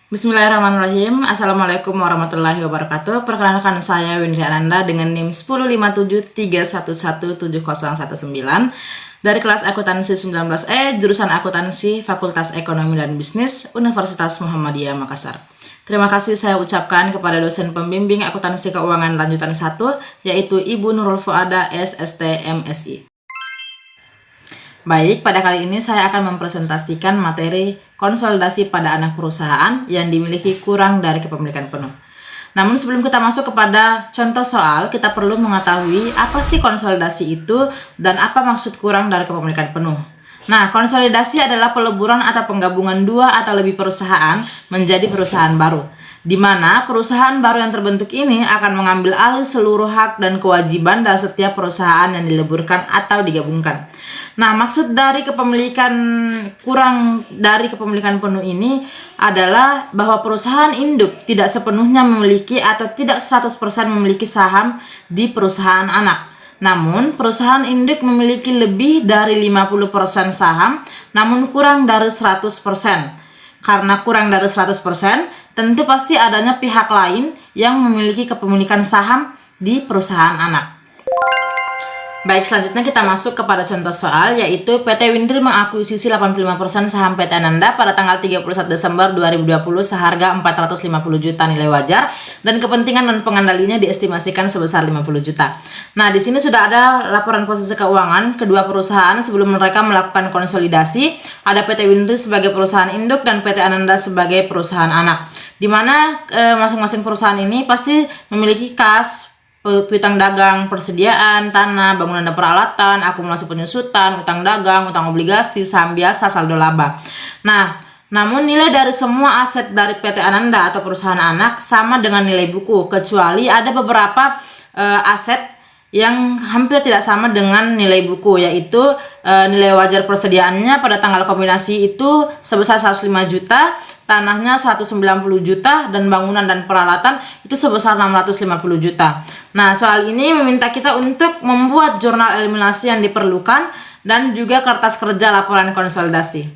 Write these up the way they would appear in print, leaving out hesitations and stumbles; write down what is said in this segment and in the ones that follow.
Bismillahirrahmanirrahim. Assalamualaikum warahmatullahi wabarakatuh. Perkenalkan, saya Windri Ananda dengan NIM 10573117019 dari kelas akuntansi 19E, jurusan akuntansi, Fakultas Ekonomi dan Bisnis, Universitas Muhammadiyah Makassar. Terima kasih saya ucapkan kepada dosen pembimbing akuntansi keuangan lanjutan 1, yaitu Ibu Nurul Fuada, SST, MSI. Baik, pada kali ini saya akan mempresentasikan materi konsolidasi pada anak perusahaan yang dimiliki kurang dari kepemilikan penuh. Namun sebelum kita masuk kepada contoh soal, kita perlu mengetahui apa sih konsolidasi itu dan apa maksud kurang dari kepemilikan penuh. Nah, konsolidasi adalah peleburan atau penggabungan dua atau lebih perusahaan menjadi perusahaan baru, di mana perusahaan baru yang terbentuk ini akan mengambil alih seluruh hak dan kewajiban dari setiap perusahaan yang dileburkan atau digabungkan. Nah, maksud dari kurang dari kepemilikan penuh ini adalah bahwa perusahaan induk tidak sepenuhnya memiliki atau tidak 100% memiliki saham di perusahaan anak. Namun, perusahaan induk memiliki lebih dari 50% saham, namun kurang dari 100%. Karena kurang dari 100%, tentu pasti adanya pihak lain yang memiliki kepemilikan saham di perusahaan anak. Baik, selanjutnya kita masuk kepada contoh soal, yaitu PT Windri mengakuisisi 85% saham PT Ananda pada tanggal 31 Desember 2020 seharga 450 juta nilai wajar dan kepentingan non pengendalinya diestimasikan sebesar 50 juta. Nah, di sini sudah ada laporan posisi keuangan kedua perusahaan sebelum mereka melakukan konsolidasi. Ada PT Windri sebagai perusahaan induk dan PT Ananda sebagai perusahaan anak, di mana masing-masing perusahaan ini pasti memiliki kas, piutang dagang, persediaan, tanah, bangunan dan peralatan, akumulasi penyusutan, utang dagang, utang obligasi, saham biasa, saldo laba. Nah, namun nilai dari semua aset dari PT Ananda atau perusahaan anak sama dengan nilai buku, kecuali ada beberapa aset yang hampir tidak sama dengan nilai buku, yaitu nilai wajar persediaannya pada tanggal kombinasi itu sebesar 105 juta, tanahnya 190 juta, dan bangunan dan peralatan itu sebesar 650 juta. Nah, soal ini meminta kita untuk membuat jurnal eliminasi yang diperlukan dan juga kertas kerja laporan konsolidasi.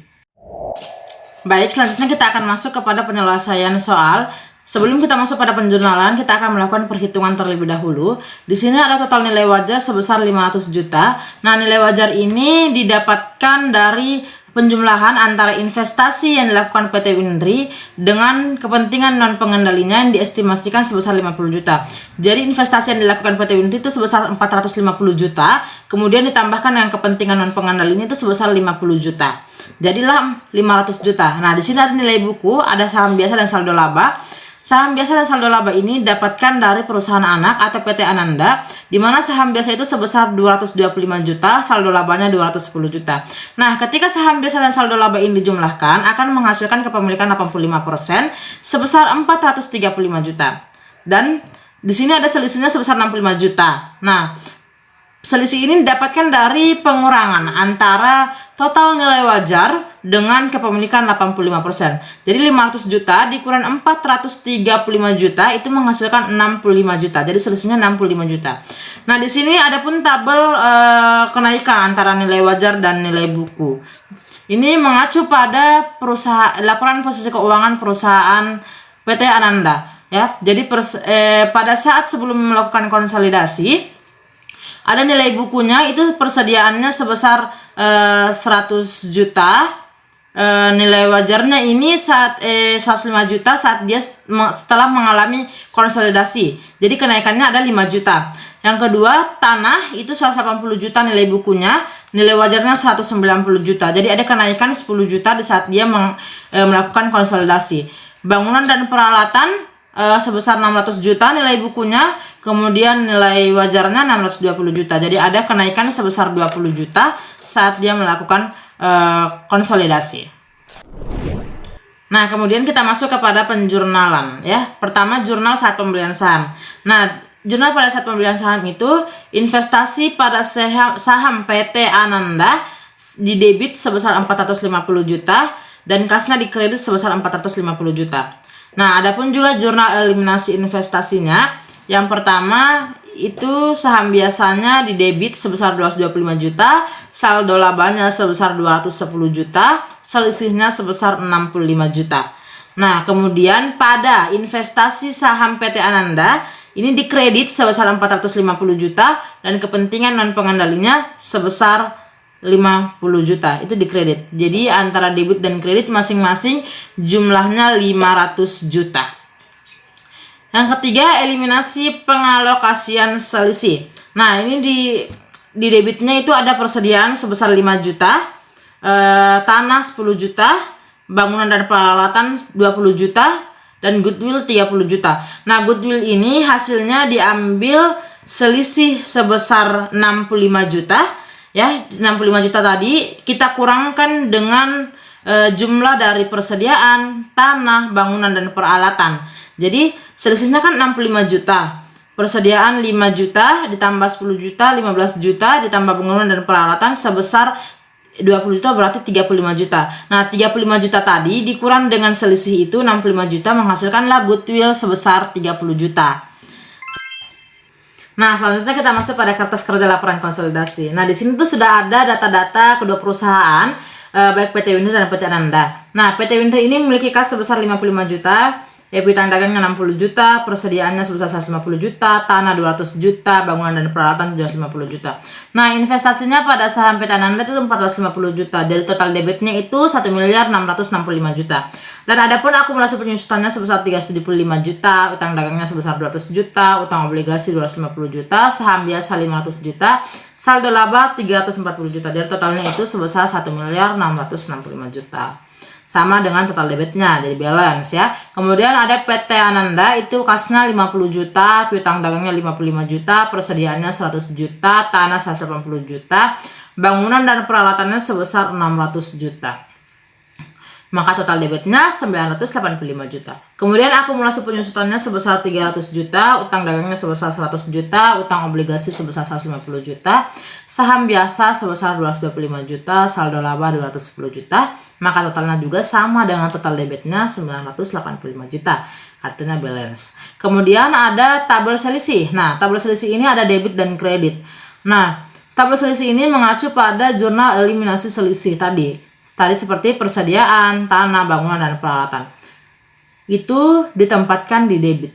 Baik, selanjutnya kita akan masuk kepada penyelesaian soal. Sebelum kita masuk pada penjurnalan, kita akan melakukan perhitungan terlebih dahulu. Di sini ada total nilai wajar sebesar 500 juta. Nah, nilai wajar ini didapatkan dari penjumlahan antara investasi yang dilakukan PT Windri dengan kepentingan non pengendalinya yang diestimasikan sebesar 50 juta. Jadi investasi yang dilakukan PT Windri itu sebesar 450 juta, kemudian ditambahkan yang kepentingan non pengendalinya itu sebesar 50 juta. Jadilah 500 juta. Nah, di sini ada nilai buku, ada saham biasa dan saldo laba. Saham biasa dan saldo laba ini didapatkan dari perusahaan anak atau PT Ananda, di mana saham biasa itu sebesar 225 juta, saldo labanya 210 juta. Nah, ketika saham biasa dan saldo laba ini dijumlahkan, akan menghasilkan kepemilikan 85% sebesar 435 juta. Dan di sini ada selisihnya sebesar 65 juta. Nah, selisih ini didapatkan dari pengurangan antara total nilai wajar dengan kepemilikan 85%. Jadi 500 juta dikurangi 435 juta itu menghasilkan 65 juta. Jadi selisihnya 65 juta. Nah, di sini ada pun tabel kenaikan antara nilai wajar dan nilai buku. Ini mengacu pada laporan posisi keuangan perusahaan PT Ananda, ya. Jadi pada saat sebelum melakukan konsolidasi, ada nilai bukunya itu persediaannya sebesar 100 juta. Nilai wajarnya ini 105 juta saat dia setelah mengalami konsolidasi. Jadi kenaikannya ada 5 juta. Yang kedua, tanah itu 180 juta nilai bukunya, nilai wajarnya 190 juta. Jadi ada kenaikan 10 juta di saat dia melakukan konsolidasi. Bangunan dan peralatan sebesar 600 juta nilai bukunya, kemudian nilai wajarnya 620 juta. Jadi ada kenaikan sebesar 20 juta saat dia melakukan konsolidasi. Nah, kemudian kita masuk kepada penjurnalan, ya. Pertama, jurnal saat pembelian saham. Nah, jurnal pada saat pembelian saham itu investasi pada saham PT Ananda di debit sebesar 450 juta dan kasnya di kredit sebesar 450 juta. Nah, adapun juga jurnal eliminasi investasinya. Yang pertama itu saham biasanya di debit sebesar 225 juta, saldo labanya sebesar 210 juta, selisihnya sebesar 65 juta. Nah, kemudian pada investasi saham PT Ananda ini dikredit sebesar 450 juta dan kepentingan non pengendalinya sebesar 50 juta. Itu dikredit. Jadi antara debit dan kredit masing-masing jumlahnya 500 juta. Yang ketiga, eliminasi pengalokasian selisih. Nah, ini di debitnya itu ada persediaan sebesar 5 juta, tanah 10 juta, bangunan dan peralatan 20 juta, dan goodwill 30 juta. Nah, goodwill ini hasilnya diambil selisih sebesar 65 juta. Ya, 65 juta tadi kita kurangkan dengan jumlah dari persediaan, tanah, bangunan, dan peralatan. Jadi, selisihnya kan 65 juta. Persediaan 5 juta ditambah 10 juta, 15 juta ditambah bangunan dan peralatan sebesar 20 juta berarti 35 juta. Nah, 35 juta tadi dikurang dengan selisih itu 65 juta menghasilkanlah goodwill sebesar 30 juta. Nah, selanjutnya kita masuk pada kertas kerja laporan konsolidasi. Nah, di sini tuh sudah ada data-data kedua perusahaan, baik PT Windri dan PT Ananda. Nah, PT Windri ini memiliki kas sebesar 55 juta, piutang dagangnya 60 juta, persediaannya sebesar 150 juta, tanah 200 juta, bangunan dan peralatan 250 juta. Nah, investasinya pada saham PT Ananda itu 450 juta. Dari total debitnya itu 1.665 juta. Dan adapun akumulasi penyusutannya sebesar 375 juta, utang dagangnya sebesar 200 juta, utang obligasi 250 juta, saham biasa 500 juta, saldo laba 340 juta. Dari totalnya itu sebesar 1.665 juta. Sama dengan total debitnya, jadi balance ya. Kemudian ada PT Ananda itu kasnya 50 juta, piutang dagangnya 55 juta, persediaannya 100 juta, tanah 180 juta, bangunan dan peralatannya sebesar 600 juta. Maka total debitnya 985 juta. Kemudian akumulasi penyusutannya sebesar 300 juta, utang dagangnya sebesar 100 juta, utang obligasi sebesar 150 juta, saham biasa sebesar 225 juta, saldo laba 210 juta. Maka totalnya juga sama dengan total debitnya 985 juta. Artinya balance. Kemudian ada tabel selisih. Nah, tabel selisih ini ada debit dan kredit. Nah, tabel selisih ini mengacu pada jurnal eliminasi selisih tadi. Tadi seperti persediaan, tanah, bangunan, dan peralatan. Itu ditempatkan di debit.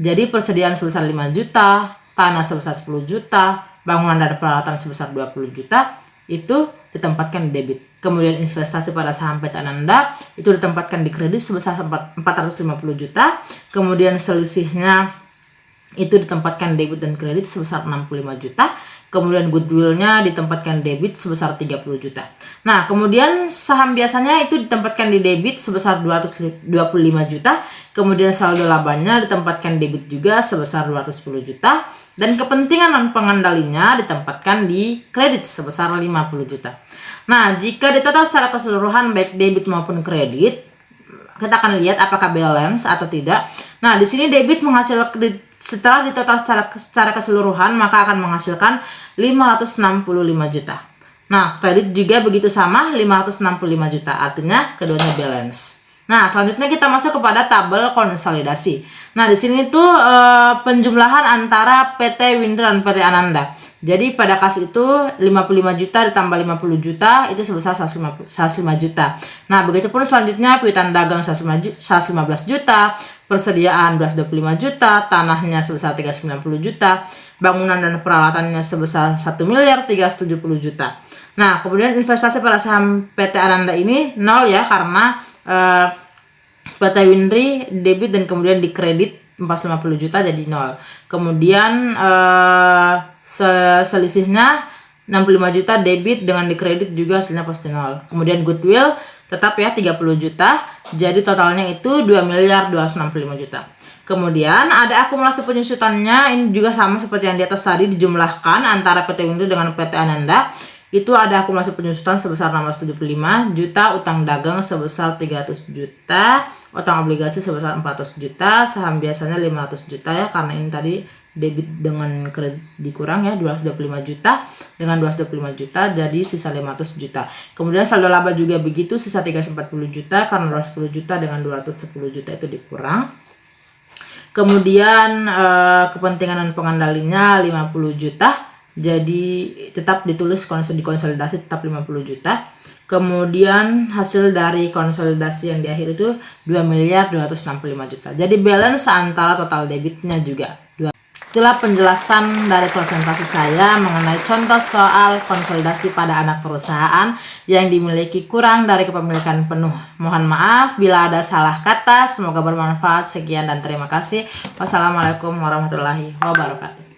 Jadi persediaan sebesar 5 juta, tanah sebesar 10 juta, bangunan dan peralatan sebesar 20 juta, itu ditempatkan di debit. Kemudian investasi pada saham PT Ananda itu ditempatkan di kredit sebesar 450 juta. Kemudian selisihnya itu ditempatkan debit dan kredit sebesar 65 juta. Kemudian goodwillnya ditempatkan debit sebesar 30 juta. Nah, kemudian saham biasanya itu ditempatkan di debit sebesar 225 juta. Kemudian saldo labanya ditempatkan debit juga sebesar 210 juta. Dan kepentingan non pengendalinya ditempatkan di kredit sebesar 50 juta. Nah, jika ditotal secara keseluruhan baik debit maupun kredit, kita akan lihat apakah balance atau tidak. Nah, di sini debit menghasilkan setelah ditotal secara keseluruhan maka akan menghasilkan 565 juta. Nah, kredit juga begitu sama 565 juta. Artinya keduanya balance. Nah, selanjutnya kita masuk kepada tabel konsolidasi. Nah, di sini tuh penjumlahan antara PT Windri dan PT Ananda. Jadi pada kas itu 55 juta ditambah 50 juta itu sebesar 105 juta. Nah, begitupun selanjutnya piutang dagang 115 juta, persediaan 225 juta, tanahnya sebesar 390 juta, bangunan dan peralatannya sebesar 1.370 juta. Nah, kemudian investasi pada saham PT Ananda ini nol ya, karena PT Windri debit dan kemudian dikredit 450 juta jadi nol. Kemudian selisihnya 65 juta debit dengan dikredit juga hasilnya pasti nol. Kemudian goodwill tetap ya 30 juta. Jadi totalnya itu 2.265 juta. Kemudian ada akumulasi penyusutannya, ini juga sama seperti yang di atas tadi, dijumlahkan antara PT Windri dengan PT Ananda. Itu ada akumulasi penyusutan sebesar 675 juta, utang dagang sebesar 300 juta, utang obligasi sebesar 400 juta, saham biasanya 500 juta ya, karena ini tadi debit dengan kredit dikurang ya, 225 juta dengan 225 juta jadi sisa 500 juta. Kemudian saldo laba juga begitu, sisa 340 juta karena 210 juta dengan 210 juta itu dikurang. Kemudian kepentingan dan pengendalinya 50 juta. Jadi tetap ditulis di konsolidasi tetap 50 juta. Kemudian hasil dari konsolidasi yang di akhir itu 2.265.000.000. Jadi balance antara total debitnya juga. Itulah penjelasan dari presentasi saya mengenai contoh soal konsolidasi pada anak perusahaan yang dimiliki kurang dari kepemilikan penuh. Mohon maaf bila ada salah kata, semoga bermanfaat. Sekian dan terima kasih. Wassalamualaikum warahmatullahi wabarakatuh.